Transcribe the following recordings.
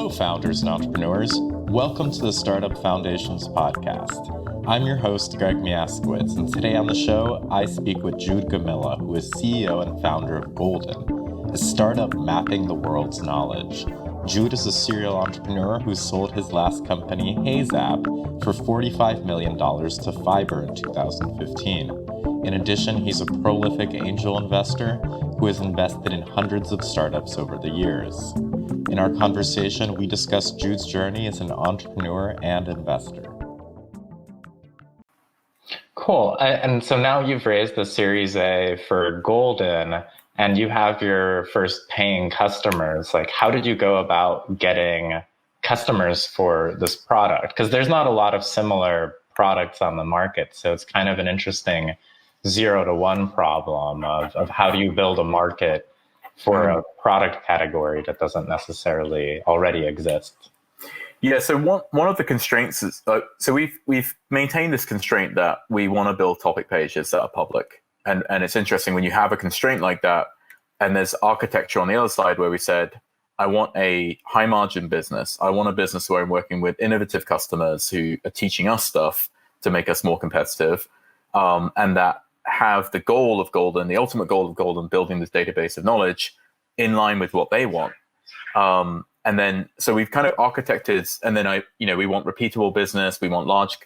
Hello, founders and entrepreneurs. Welcome to the Startup Foundations podcast. I'm your host, Greg Miaskowitz, and today on the show, I speak with Jude Gomila, who is CEO and founder of Golden, a startup mapping the world's knowledge. Jude is a serial entrepreneur who sold his last company, Heyzap, for $45 million to Fyber in 2015. In addition, he's a prolific angel investor who has invested in hundreds of startups over the years. In our conversation, we discuss Jude's journey as an entrepreneur and investor. Cool. And so now you've raised the Series A for Golden, and you have your first paying customers. Like, how did you go about getting customers for this product? Because there's not a lot of similar products on the market. So it's kind of an interesting 0 to 1 problem of how do you build a market for a product category that doesn't necessarily already exist. Yeah, so one of the constraints is, so we've maintained this constraint that we want to build topic pages that are public. And it's interesting when you have a constraint like that, and there's architecture on the other side where we said, I want a high margin business. I want a business where I'm working with innovative customers who are teaching us stuff to make us more competitive, and that have the goal of Golden, the ultimate goal of Golden, building this database of knowledge in line with what they want. And then, so we've kind of architected, and then we want repeatable business. We want large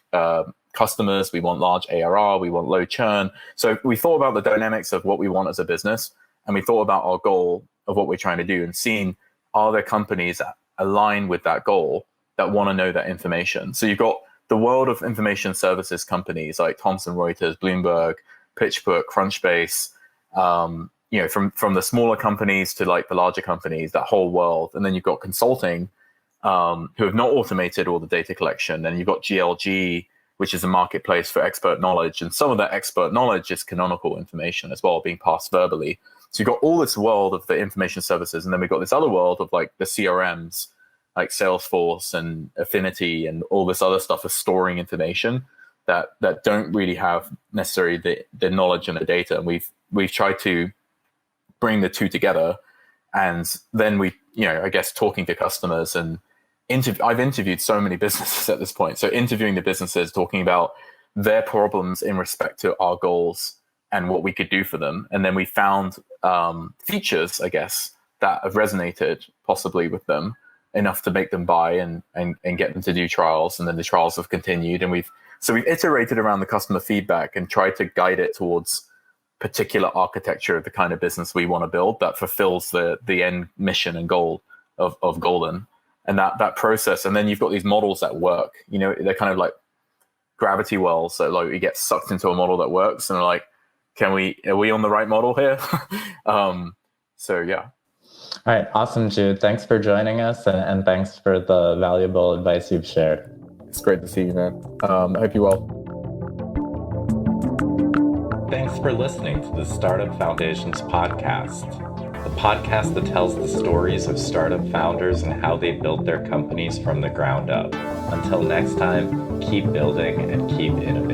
customers. We want large ARR. We want low churn. So we thought about the dynamics of what we want as a business, and we thought about our goal of what we're trying to do and seeing, are there companies that align with that goal that want to know that information? So you've got the world of information services companies like Thomson Reuters, Bloomberg, PitchBook, Crunchbase, from the smaller companies to like the larger companies, that whole world. And then you've got consulting, who have not automated all the data collection. And you've got GLG, which is a marketplace for expert knowledge. And some of that expert knowledge is canonical information as well, being passed verbally. So you've got all this world of the information services. And then we've got this other world of like the CRMs, like Salesforce and Affinity and all this other stuff for storing information that don't really have necessarily the knowledge and the data. And we've tried to bring the two together. And then talking to customers and I've interviewed so many businesses at this point. So interviewing the businesses, talking about their problems in respect to our goals and what we could do for them. And then we found features, I guess, that have resonated possibly with them enough to make them buy and get them to do trials. And then the trials have continued. And we've iterated around the customer feedback and tried to guide it towards particular architecture of the kind of business we want to build that fulfills the end mission and goal of Golden. And that process. And then you've got these models that work. They're kind of like gravity wells. So like you get sucked into a model that works and like, are we on the right model here? So yeah. All right. Awesome, Jude. Thanks for joining us and thanks for the valuable advice you've shared. It's great to see you, man. I hope you're well. Thanks for listening to the Startup Foundations podcast, the podcast that tells the stories of startup founders and how they built their companies from the ground up. Until next time, keep building and keep innovating.